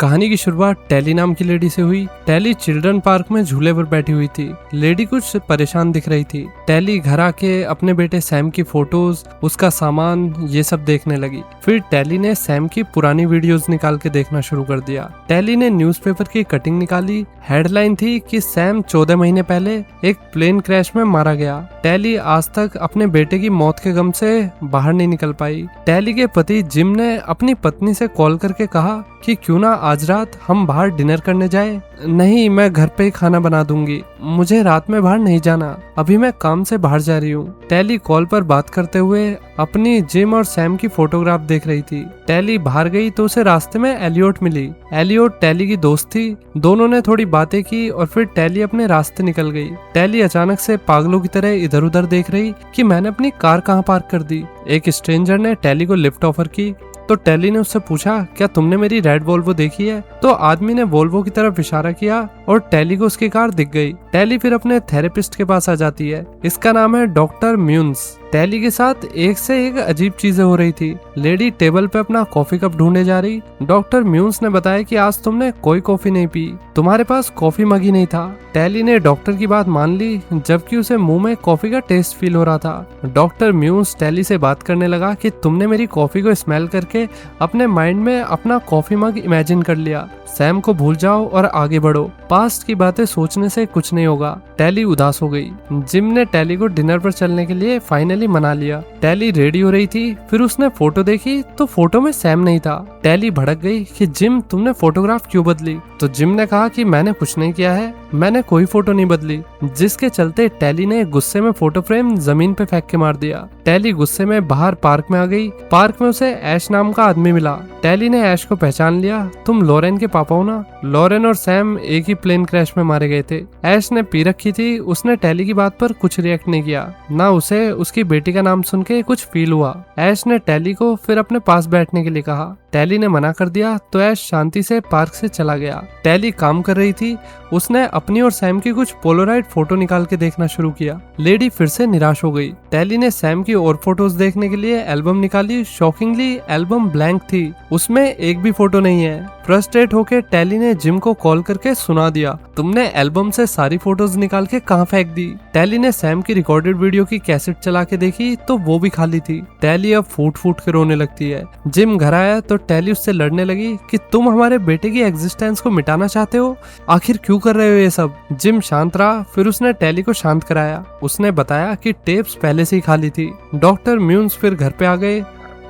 कहानी की शुरुआत टेली नाम की लेडी से हुई। टेली चिल्ड्रन पार्क में झूले पर बैठी हुई थी। लेडी कुछ परेशान दिख रही थी। टेली घर आके अपने बेटे सैम की फोटोज, उसका सामान, ये सब देखने लगी। फिर टेली ने सैम की पुरानी वीडियोस निकाल के देखना शुरू कर दिया। टेली ने न्यूज़पेपर की कटिंग निकाली। हेडलाइन थी कि सैम 14 महीने पहले एक प्लेन क्रैश में मारा गया। टेली आज तक अपने बेटे की मौत के गम से बाहर नहीं निकल पाई। टेली के पति जिम ने अपनी पत्नी से कॉल करके कहा कि क्यों ना आज रात हम बाहर डिनर करने जाए। नहीं, मैं घर पे ही खाना बना दूंगी, मुझे रात में बाहर नहीं जाना, अभी मैं काम से बाहर जा रही हूँ। टेली कॉल पर बात करते हुए अपनी जिम और सैम की फोटोग्राफ देख रही थी। टेली बाहर गई तो उसे रास्ते में एलियोट मिली। एलियोट टेली की दोस्त थी। दोनों ने थोड़ी बातें की और फिर टेली अपने रास्ते निकल गई। टेली अचानक से पागलों की तरह इधर उधर देख रही कि मैंने अपनी कार कहाँ पार्क कर दी। एक स्ट्रेंजर ने टेली को लिफ्ट ऑफर की तो टेली ने उससे पूछा, क्या तुमने मेरी रेड वोल्वो देखी है? तो आदमी ने वोल्वो की तरफ इशारा किया और टेली को उसकी कार दिख गई। टेली फिर अपने थेरेपिस्ट के पास आ जाती है। इसका नाम है डॉक्टर म्यून्स। टेली के साथ एक से एक अजीब चीजें हो रही थी। लेडी टेबल पे अपना कॉफी कप ढूंढे जा रही। डॉक्टर म्यून्स ने बताया कि आज तुमने कोई कॉफी नहीं पी, तुम्हारे पास कॉफी मग ही नहीं था। टेली ने डॉक्टर की बात मान ली, जबकि उसे मुंह में कॉफी का टेस्ट फील हो रहा था। डॉक्टर म्यून्स टेली से बात करने लगा कि तुमने मेरी कॉफी को स्मेल करके अपने माइंड में अपना कॉफी मग इमेजिन कर लिया। सैम को भूल जाओ और आगे बढ़ो, पास्ट की बातें सोचने से कुछ नहीं होगा। टेली उदास हो गई। जिम ने टेली को डिनर पर चलने के लिए फाइनली मना लिया। टेली रेडी हो रही थी, फिर उसने फोटो देखी तो फोटो में सैम नहीं था। टेली भड़क गई कि जिम, तुमने फोटोग्राफ क्यों बदली? तो जिम ने कहा कि मैंने कुछ नहीं किया है, मैंने कोई फोटो नहीं बदली। जिसके चलते टेली ने गुस्से में फोटो फ्रेम जमीन पे फेंक के मार दिया। टेली गुस्से में बाहर पार्क में आ गई। पार्क में उसे ऐश नाम का आदमी मिला। टेली ने ऐश को पहचान लिया। तुम लॉरेन के पापा हो ना? लॉरेन और सैम एक ही प्लेन क्रैश में मारे गए थे। ऐश ने पी रखी थी। उसने टेली की बात पर कुछ रिएक्ट नहीं किया, ना उसे उसकी बेटी का नाम सुन के कुछ फील हुआ। ऐश ने टेली को फिर अपने पास बैठने के लिए कहा। टेली ने मना कर दिया तो ऐश शांति से पार्क से चला गया। टेली काम कर रही थी। उसने अपनी और सैम की कुछ पोलोराइड फोटो निकाल के देखना शुरू किया। लेडी फिर से निराश हो गई। टेली ने सैम की और फोटोज देखने के लिए एल्बम निकाली। शॉकिंगली एल्बम ब्लैंक थी, उसमें एक भी फोटो नहीं है। फ्रस्ट्रेट होकर टेली ने जिम को कॉल करके सुना दिया, तुमने एल्बम से सारी फोटोज निकाल के कहाँ फेंक दी? टेली ने सैम की रिकॉर्डेड वीडियो की कैसेट चला के देखी तो वो भी खाली थी। टेली अब फूट फूट के रोने लगती है। जिम घर आया तो टेली उससे लड़ने लगी कि तुम हमारे बेटे की एग्जिस्टेंस को मिटाना चाहते हो, आखिर क्यों कर रहे हो ये सब? जिम शांत रहा। फिर उसने टेली को शांत कराया। उसने बताया कि टेप्स पहले से ही खाली थी। डॉक्टर म्यून्स फिर घर पे आ गए।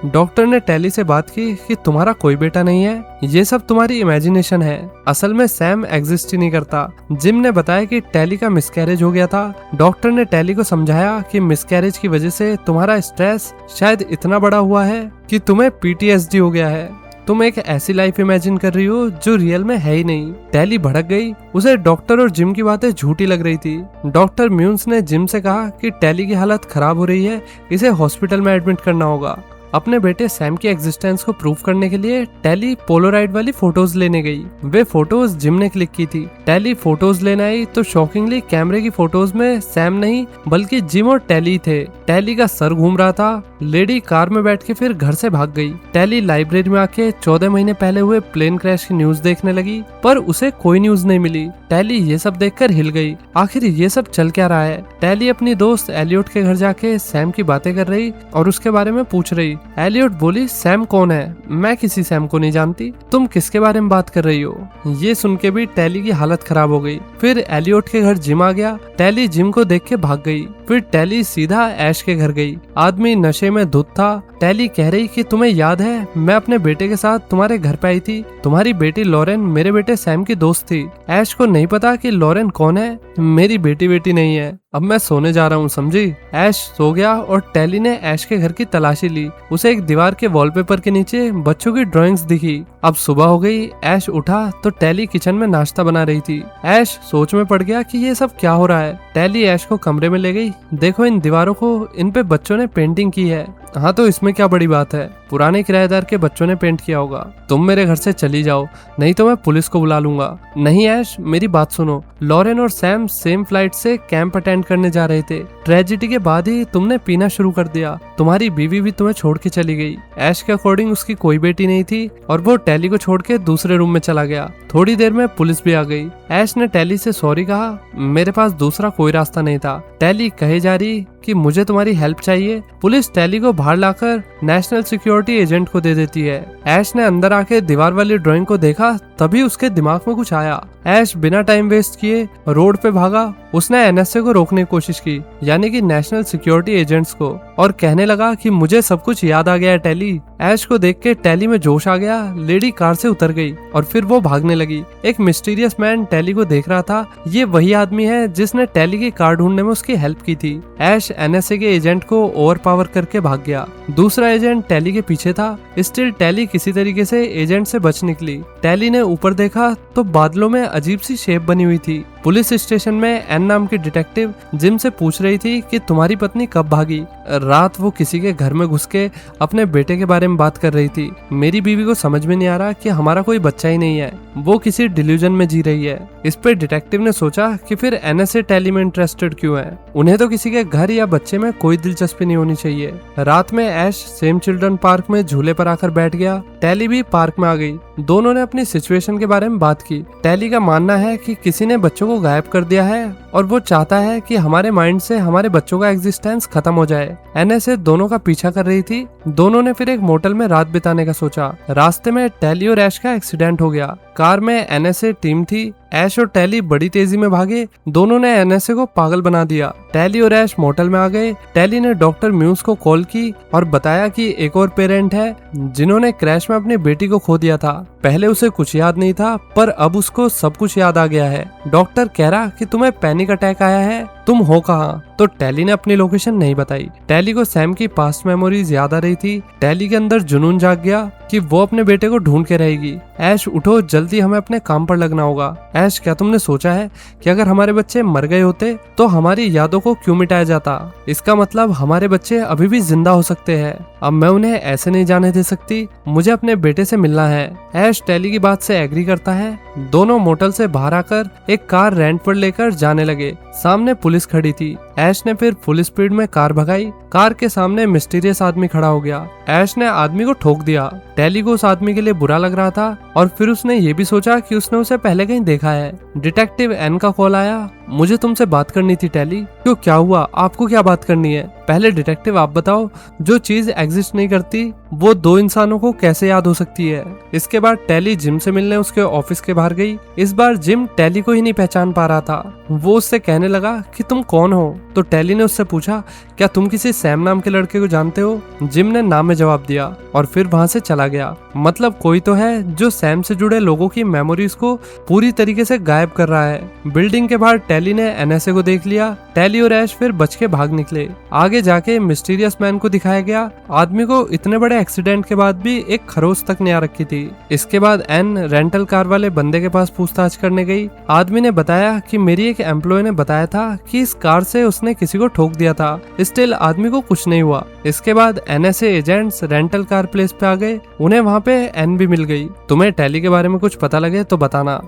डॉक्टर ने टेली से बात की कि तुम्हारा कोई बेटा नहीं है, ये सब तुम्हारी इमेजिनेशन है, असल में सैम एग्जिस्ट ही नहीं करता। जिम ने बताया कि टेली का मिसकैरेज हो गया था। डॉक्टर ने टेली को समझाया कि मिसकैरेज की वजह से तुम्हारा स्ट्रेस शायद इतना बड़ा हुआ है कि तुम्हें PTSD हो गया है। तुम एक ऐसी लाइफ इमेजिन कर रही हो जो रियल में है ही नहीं। टेली भड़क गई। उसे डॉक्टर और जिम की बातें झूठी लग रही थी। डॉक्टर म्यून्स ने जिम से कहा कि टेली की हालत खराब हो रही है, इसे हॉस्पिटल में एडमिट करना होगा। अपने बेटे सैम की एग्जिस्टेंस को प्रूव करने के लिए टेली पोलोराइड वाली फोटोज लेने गई। वे फोटोज जिम ने क्लिक की थी। टेली फोटोज लेने आई तो शॉकिंगली कैमरे की फोटोज में सैम नहीं बल्कि जिम और टेली थे। टेली का सर घूम रहा था। लेडी कार में बैठ के फिर घर से भाग गई। टेली लाइब्रेरी में आके 14 महीने पहले हुए प्लेन क्रैश की न्यूज देखने लगी, पर उसे कोई न्यूज नहीं मिली। टेली ये सब देखकर हिल गई। आखिर ये सब चल क्या रहा है? टेली अपनी दोस्त एलियोट के घर जाके सैम की बातें कर रही और उसके बारे में पूछ रही। एलियोट बोली, सैम कौन है? मैं किसी सैम को नहीं जानती, तुम किसके बारे में बात कर रही हो? ये सुन के भी टेली की हालत खराब हो गई। फिर एलियोट के घर जिम आ गया। टेली जिम को देख के भाग गई। फिर टेली सीधा ऐश के घर गई। आदमी नशे में धुत था। टेली कह रही कि तुम्हें याद है मैं अपने बेटे के साथ तुम्हारे घर पे आई थी, तुम्हारी बेटी लॉरेन मेरे बेटे सैम की दोस्त थी। ऐश को नहीं पता कि लॉरेन कौन है। मेरी बेटी नहीं है, अब मैं सोने जा रहा हूँ, समझी? ऐश सो गया और टेली ने ऐश के घर की तलाशी ली। उसे एक दीवार के वॉलपेपर के नीचे बच्चों की ड्राइंग्स दिखी। अब सुबह हो गई। ऐश उठा तो टेली किचन में नाश्ता बना रही थी। ऐश सोच में पड़ गया कि ये सब क्या हो रहा है। टेली ऐश को कमरे में ले गई। देखो इन दीवारों को, इन पे बच्चों ने पेंटिंग की है। हाँ तो इसमें क्या बड़ी बात है? पुराने किराएदार के बच्चों ने पेंट किया होगा। तुम मेरे घर से चली जाओ, नहीं तो मैं पुलिस को बुला लूंगा। नहीं ऐश, मेरी बात सुनो। लॉरेन और सैम सेम फ्लाइट से कैंप अटेंड करने जा रहे थे। ट्रेजेडी के बाद ही तुमने पीना शुरू कर दिया। तुम्हारी बीवी भी तुम्हें छोड़ के चली गई। ऐश के अकॉर्डिंग उसकी कोई बेटी नहीं थी और वो टेली को छोड़ के दूसरे रूम में चला गया। थोड़ी देर में पुलिस भी आ गई। ऐश ने टेली से सॉरी कहा, मेरे पास दूसरा कोई रास्ता नहीं था। टेली कहे जा रही कि मुझे तुम्हारी हेल्प चाहिए। पुलिस टेली को बाहर लाकर नेशनल सिक्योरिटी एजेंट को दे देती है। ऐश ने अंदर आके दीवार वाली ड्राइंग को देखा, तभी उसके दिमाग में कुछ आया। ऐश बिना टाइम वेस्ट किए रोड पे भागा। उसने एनएसए को रोकने की कोशिश की, यानी कि नेशनल सिक्योरिटी एजेंट्स को, और कहने लगा कि मुझे सब कुछ याद आ गया है टेली। ऐश को देख के टेली में जोश आ गया। लेडी कार से उतर गई और फिर वो भागने लगी। एक मिस्टीरियस मैन टेली को देख रहा था। ये वही आदमी है जिसने टेली की कार ढूंढने में उसकी हेल्प की थी। ऐश एनएसए के एजेंट को ओवरपावर करके भाग गया। दूसरा एजेंट टेली के पीछे था। स्टिल टेली किसी तरीके से एजेंट से बच निकली। टेली ने ऊपर देखा तो बादलों में अजीब सी शेप बनी हुई थी। पुलिस स्टेशन में एन नाम की डिटेक्टिव जिम से पूछ रही थी कि तुम्हारी पत्नी कब भागी। रात वो किसी के घर में घुस के अपने बेटे के बारे में बात कर रही थी। मेरी बीवी को समझ में नहीं आ रहा कि हमारा कोई बच्चा ही नहीं है, वो किसी डिल्यूजन में जी रही है। इस पे डिटेक्टिव ने सोचा कि फिर एनएसए टेली में इंटरेस्टेड क्यों है। उन्हें तो किसी के घर या बच्चे में कोई दिलचस्पी नहीं होनी चाहिए। रात में ऐश सेम चिल्ड्रन पार्क में झूले पर आकर बैठ गया। टेली भी पार्क में आ गई। दोनों ने अपनी सिचुएशन के बारे में बात की। टेली का मानना है कि किसी ने बच्चों को गायब कर दिया है और वो चाहता है कि हमारे माइंड से हमारे बच्चों का एग्जिस्टेंस खत्म हो जाए। एनएसए दोनों का पीछा कर रही थी। दोनों ने फिर एक मोटल में रात बिताने का सोचा। रास्ते में टेली और ऐश का एक्सीडेंट हो गया। कार में एनएसए टीम थी। ऐश और टेली बड़ी तेजी में भागे। दोनों ने एनएसए को पागल बना दिया। टेली और ऐश मोटल में आ गए। टेली ने डॉक्टर म्यूज को कॉल की और बताया कि एक और पेरेंट है जिन्होंने क्रैश में अपनी बेटी को खो दिया था। पहले उसे कुछ याद नहीं था, पर अब उसको सब कुछ याद आ गया है। डॉक्टर कह रहा कि तुम्हें पैनिक अटैक आया है, तुम हो कहाँ? तो टेली ने अपनी लोकेशन नहीं बताई। टेली को सैम की पास्ट मेमोरीज याद आ रही थी। टेली के अंदर जुनून जाग गया कि वो अपने बेटे को ढूंढ के रहेगी। ऐश उठो, जल्दी हमें अपने काम पर लगना होगा। ऐश, क्या तुमने सोचा है कि अगर हमारे बच्चे मर गए होते तो हमारी यादों को क्यों मिटाया जाता? इसका मतलब हमारे बच्चे अभी भी जिंदा हो सकते हैं। अब मैं उन्हें ऐसे नहीं जाने दे सकती। मुझे अपने बेटे से मिलना है। ऐश टेली की बात से एग्री करता है। दोनों मोटल से बाहर आकर एक कार रेंट पर लेकर जाने लगे। सामने पुलिस खड़ी थी। ऐश ने फिर फुल स्पीड में कार भगाई। कार के सामने मिस्टीरियस आदमी खड़ा हो गया। ऐश ने आदमी को ठोक दिया। टेली को उस आदमी के लिए बुरा लग रहा था और फिर उसने ये भी सोचा कि उसने उसे पहले कहीं देखा है। डिटेक्टिव एन का कॉल आया। मुझे तुमसे बात करनी थी टेली। क्यों, क्या हुआ? आपको क्या बात करनी है? पहले डिटेक्टिव आप बताओ, जो चीज एग्जिस्ट नहीं करती वो दो इंसानों को कैसे याद हो सकती है? इसके बाद टेली जिम से मिलने उसके ऑफिस के बाहर गई। इस बार जिम टेली को ही नहीं पहचान पा रहा था। वो उससे कहने लगा कि तुम कौन हो? तो टेली ने उससे पूछा, क्या तुम किसी सैम नाम के लड़के को जानते हो? जिम ने नाम में जवाब दिया और फिर वहां से चला गया। मतलब कोई तो है जो सैम से जुड़े लोगों की मेमोरीज को पूरी तरीके से गायब कर रहा है। बिल्डिंग के बाहर टेली ने एनएसए को देख लिया। टेली और ऐश फिर बच के भाग निकले। आगे जाके मिस्टीरियस मैन को दिखाया गया। आदमी को इतने बड़े एक्सीडेंट के बाद भी एक खरोच तक नहीं आ रखी थी। इसके बाद एन रेंटल कार वाले बंदे के पास पूछताछ करने गई। आदमी ने बताया कि मेरी एक एम्प्लॉय ने बताया था कि इस कार से उसने किसी को ठोक दिया था। स्टिल आदमी को कुछ नहीं हुआ। इसके बाद NSA agents rental car place पे आ गए। उन्हें वहाँ पे एन भी मिल गई। तुम्हें टेली के बारे में कुछ पता लगे तो बताना।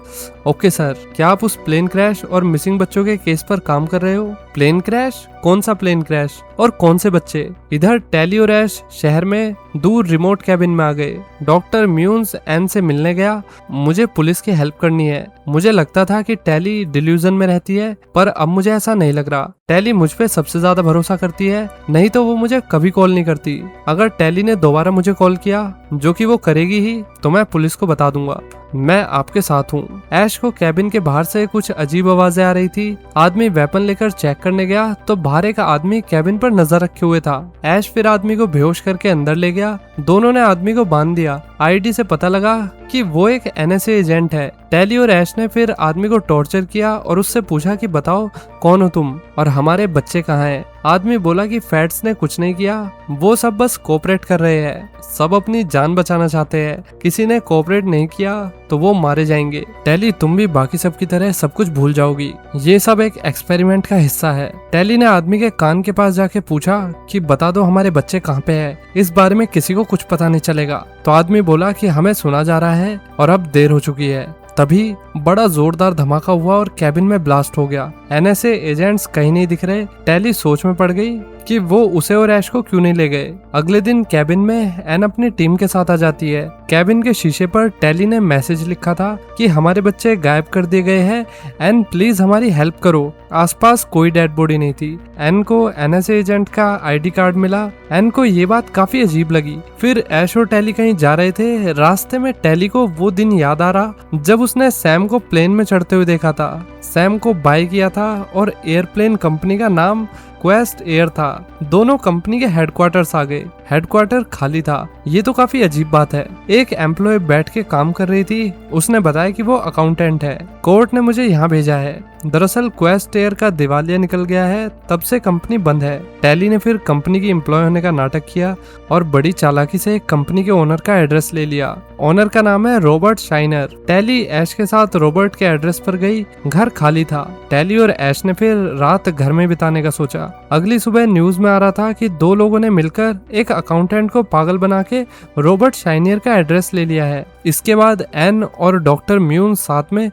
ओके सर, क्या आप उस प्लेन क्रैश और मिसिंग बच्चों के केस पर काम कर रहे हो? Plane crash? कौन सा प्लेन क्रैश और कौन से बच्चे? इधर टेली और ऐश शहर में दूर रिमोट कैबिन में आ गए। डॉक्टर म्यून्स एन से मिलने गया। मुझे पुलिस की हेल्प करनी है। मुझे लगता था कि टेली डिल्यूजन में रहती है, पर अब मुझे ऐसा नहीं लग रहा। टेली मुझ पे सबसे ज्यादा भरोसा करती है, नहीं तो वो मुझे कभी कॉल नहीं करती। अगर टेली ने दोबारा मुझे कॉल किया, जो कि वो करेगी ही, तो मैं पुलिस को बता दूंगा। मैं आपके साथ हूँ। ऐश को कैबिन के बाहर से कुछ अजीब आवाजें आ रही थी। आदमी वेपन लेकर चेक करने गया तो बाहर एक आदमी कैबिन पर नजर रखे हुए था। ऐश फिर आदमी को बेहोश करके अंदर ले गया। दोनों ने आदमी को बांध दिया। आईडी से पता लगा कि वो एक NSA एजेंट है। टेली और ऐश ने फिर आदमी को टॉर्चर किया और उससे पूछा कि बताओ कौन हो तुम और हमारे बच्चे कहाँ हैं। आदमी बोला कि फैट्स ने कुछ नहीं किया, वो सब बस कोऑपरेट कर रहे हैं, सब अपनी जान बचाना चाहते हैं, किसी ने कोऑपरेट नहीं किया तो वो मारे जाएंगे। टेली तुम भी बाकी सब की तरह सब कुछ भूल जाओगी, ये सब एक एक्सपेरिमेंट का हिस्सा है। टेली ने आदमी के कान के पास जाके पूछा कि बता दो हमारे बच्चे कहाँ पे है, इस बारे में किसी को कुछ पता नहीं चलेगा। तो आदमी बोला कि हमें सुना जा रहा है और अब देर हो चुकी है। तभी बड़ा जोरदार धमाका हुआ और कैबिन में ब्लास्ट हो गया। NSA एजेंट्स कहीं नहीं दिख रहे। टेली सोच में पड़ गई कि वो उसे और ऐश को क्यों नहीं ले गए। अगले दिन कैबिन में एन अपनी टीम के साथ आ जाती है। कैबिन के शीशे पर टेली ने मैसेज लिखा था कि हमारे बच्चे गायब कर दिए गए हैं, एन प्लीज हमारी हेल्प करो। आसपास कोई डेड बॉडी नहीं थी। एन को NSA एजेंट का ID कार्ड मिला। एन को ये बात काफी अजीब लगी। फिर ऐश और टेली कहीं जा रहे थे। रास्ते में टेली को वो दिन याद आ रहा जब उसने सैम को प्लेन में चढ़ते हुए देखा था। सैम को बाय किया था और एयरप्लेन कंपनी का नाम क्वेस्ट एयर था। दोनों कंपनी के हेडक्वार्टर्स आ गए। हेडक्वार्टर खाली था। ये तो काफी अजीब बात है। एक एम्प्लॉय बैठ के काम कर रही थी। उसने बताया कि वो अकाउंटेंट है। कोर्ट ने मुझे यहाँ भेजा है। दरअसल क्वेस्ट एयर का दिवालिया निकल गया है, तब से कंपनी बंद है। टेली ने फिर कंपनी की एम्प्लॉय होने का नाटक किया और बड़ी चालाकी से कंपनी के ओनर का एड्रेस ले लिया। ओनर का नाम है रॉबर्ट शाइनर। टेली ऐश के साथ रॉबर्ट के एड्रेस पर गई। घर खाली था। टेली और ऐश ने फिर रात घर में बिताने का सोचा। अगली सुबह न्यूज में आ रहा था कि दो लोगों ने मिलकर एक अकाउंटेंट को पागल बना के रॉबर्ट शाइनियर का एड्रेस ले लिया है। इसके बाद एन और डॉक्टर म्यून साथ में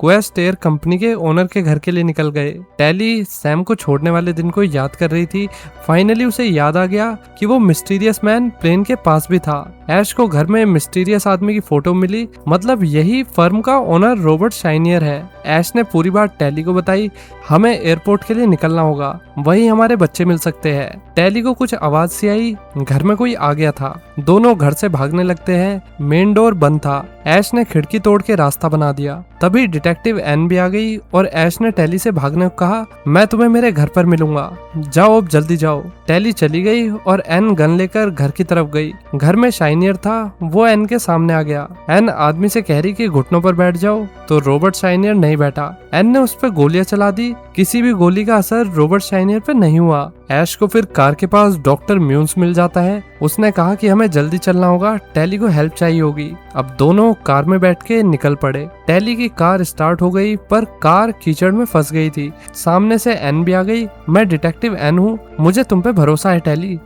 क्वेस्ट एयर कंपनी के ओनर के घर के लिए निकल गए। टेली सैम को छोड़ने वाले दिन को याद कर रही थी। फाइनली उसे याद आ गया कि वो मिस्टीरियस मैन प्लेन के पास भी था। ऐश को घर में मिस्टीरियस आदमी की फोटो मिली, मतलब यही फर्म का ओनर रॉबर्ट शाइनियर है। ऐश ने पूरी बात टेली को बताई। हमें एयरपोर्ट के लिए निकलना होगा, वहीं हमारे बच्चे मिल सकते हैं। टेली को कुछ आवाज सी आई, घर में कोई आ गया था। दोनों घर से भागने लगते हैं। मेन डोर बंद था। ऐश ने खिड़की तोड़ के रास्ता बना दिया। तभी डिटेक्टिव एन भी आ गई और ऐश ने टेली से भागने को कहा, मैं तुम्हें मेरे घर पर मिलूंगा, जाओ अब जल्दी जाओ। टेली चली गई और एन गन लेकर घर की तरफ गई। घर में शाइनियर था, वो एन के सामने आ गया। एन आदमी से कह रही कि घुटनों पर बैठ जाओ, तो रॉबर्ट शाइनियर नहीं बैठा। एन ने उस पर गोलियां चला दी। किसी भी गोली का असर रॉबर्ट शाइनियर पे नहीं हुआ। ऐश को फिर कार के पास डॉक्टर म्यून्स मिल जाता है। उसने कहा कि हमें जल्दी चलना होगा, टेली को हेल्प चाहिए होगी। अब दोनों कार में बैठ के निकल पड़े। टेली की कार स्टार्ट हो गई पर कार कीचड़ में फंस गई थी। सामने से एन भी आ गई। मैं डिटेक्टिव एन हूँ, मुझे तुम पे भरोसा है टेली।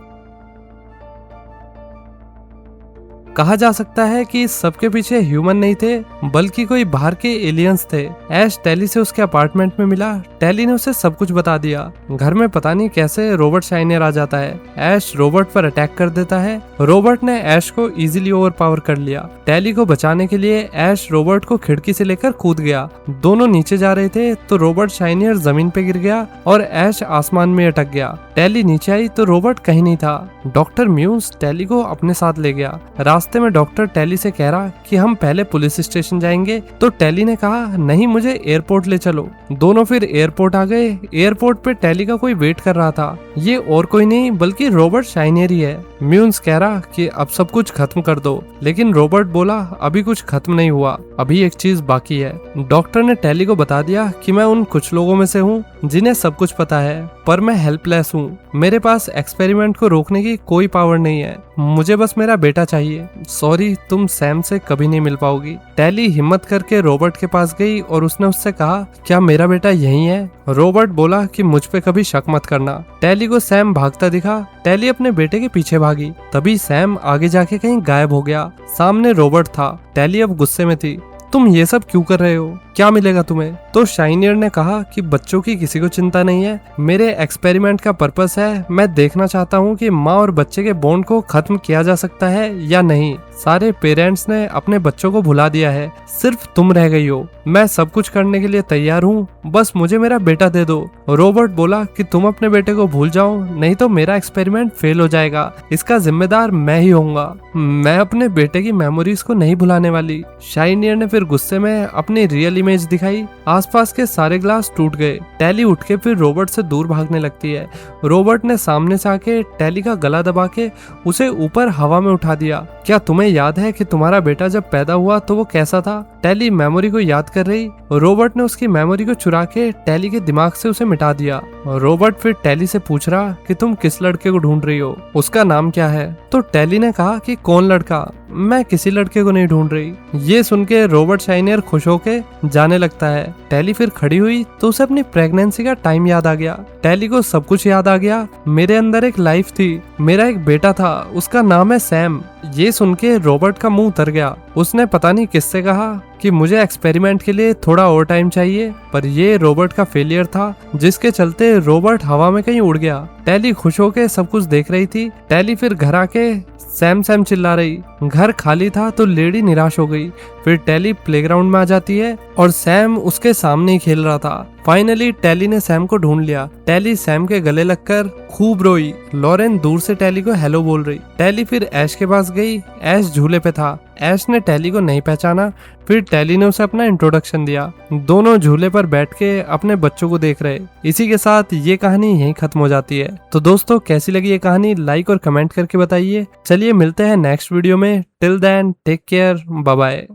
कहा जा सकता है कि सबके पीछे ह्यूमन नहीं थे, बल्कि कोई बाहर के एलियंस थे। ऐश टेली से उसके अपार्टमेंट में मिला। टेली ने उसे सब कुछ बता दिया। घर में पता नहीं कैसे रॉबर्ट शाइनियर आ जाता है। ऐश रॉबर्ट पर अटैक कर देता है। रॉबर्ट ने ऐश को इजीली ओवरपावर कर लिया। टेली को बचाने के लिए ऐश रॉबर्ट को खिड़की से लेकर कूद गया। दोनों नीचे जा रहे थे तो रॉबर्ट शाइनियर जमीन पे गिर गया और ऐश आसमान में अटक गया। टेली नीचे आई तो रॉबर्ट कहीं नहीं था। डॉक्टर म्यून्स टेली को अपने साथ ले गया। रास्ते में डॉक्टर टेली से कह रहा कि हम पहले पुलिस स्टेशन जाएंगे, तो टेली ने कहा नहीं, मुझे एयरपोर्ट ले चलो। दोनों फिर एयरपोर्ट आ गए। एयरपोर्ट पे टेली का कोई वेट कर रहा था। ये और कोई नहीं बल्कि रॉबर्ट शाइनियर ही है। म्यून्स कह रहा कि अब सब कुछ खत्म कर दो, लेकिन रॉबर्ट बोला अभी कुछ खत्म नहीं हुआ, अभी एक चीज बाकी है। डॉक्टर ने टेली को बता दिया कि मैं उन कुछ लोगों में से हूँ जिन्हें सब कुछ पता है, पर मैं हेल्पलेस हूँ। मेरे पास एक्सपेरिमेंट को रोकने की कोई पावर नहीं है। मुझे बस मेरा बेटा चाहिए। सॉरी, तुम सैम से कभी नहीं मिल पाओगी। टेली हिम्मत करके रॉबर्ट के पास गई और उसने उससे कहा क्या मेरा बेटा यहीं है? रॉबर्ट बोला कि मुझ पे कभी शक मत करना। टेली को सैम भागता दिखा। टेली अपने बेटे के पीछे भागी। तभी सैम आगे जाके कहीं गायब हो गया। सामने रॉबर्ट था। टेली अब गुस्से में थी। तुम ये सब क्यों कर रहे हो? क्या मिलेगा तुम्हें? तो शाइनियर ने कहा कि बच्चों की किसी को चिंता नहीं है, मेरे एक्सपेरिमेंट का पर्पस है, मैं देखना चाहता हूँ कि माँ और बच्चे के बॉन्ड को खत्म किया जा सकता है या नहीं। सारे पेरेंट्स ने अपने बच्चों को भुला दिया है, सिर्फ तुम रह गई हो। मैं सब कुछ करने के लिए तैयार हूँ, बस मुझे मेरा बेटा दे दो। रॉबर्ट बोला कि तुम अपने बेटे को भूल जाओ, नहीं तो मेरा एक्सपेरिमेंट फेल हो जाएगा, इसका जिम्मेदार मैं ही होऊंगा। मैं अपने बेटे की मेमोरीज को नहीं भुलाने वाली। शाइनियर ने फिर गुस्से में अपनी रियल इमेज दिखाई। आसपास के सारे ग्लास टूट गए। टेली उठ के फिर रॉबर्ट से दूर भागने लगती है। रॉबर्ट ने सामने से आके टेली का गला दबा के उसे ऊपर हवा में उठा दिया। क्या तुम्हें याद है कि तुम्हारा बेटा जब पैदा हुआ तो वो कैसा था? टेली मेमोरी को याद कर रही। रॉबर्ट ने उसकी मेमोरी को चुरा के टेली के दिमाग से उसे मिटा दिया। रॉबर्ट फिर टेली से पूछ रहा कि तुम किस लड़के को ढूंढ रही हो, उसका नाम क्या है? तो टेली ने कहा कि कौन लड़का, मैं किसी लड़के को नहीं ढूंढ रही। ये सुन के रॉबर्ट शाइनियर खुश होके जाने लगता है। टेली फिर खड़ी हुई तो उसे अपनी प्रेगनेंसी का टाइम याद आ गया। टेली को सब कुछ याद आ गया। मेरे अंदर एक लाइफ थी, मेरा एक बेटा था, उसका नाम है सैम। ये सुन के रॉबर्ट का मुंह उतर गया। उसने पता नहीं किससे कहा कि मुझे एक्सपेरिमेंट के लिए थोड़ा और टाइम चाहिए, पर ये रॉबर्ट का फेलियर था जिसके चलते रॉबर्ट हवा में कहीं उड़ गया। टेली खुश होके सब कुछ देख रही थी। टेली फिर घर आके सैम सैम चिल्ला रही। घर खाली था तो लेडी निराश हो गई। फिर टेली प्लेग्राउंड में आ जाती है और सैम उसके सामने ही खेल रहा था। फाइनली टेली ने सैम को ढूंढ लिया। टेली सैम के गले लगकर खूब रोई। लॉरेन दूर से टेली को हेलो बोल रही। टेली फिर ऐश के पास गई। ऐश झूले पे था। ऐश ने टेली को नहीं पहचाना। फिर टेली ने उसे अपना इंट्रोडक्शन दिया। दोनों झूले पर बैठ के अपने बच्चों को देख रहे। इसी के साथ ये कहानी यहीं खत्म हो जाती है। तो दोस्तों, कैसी लगी ये कहानी लाइक और कमेंट करके बताइए। चलिए मिलते हैं नेक्स्ट वीडियो में। Till then take care, bye bye.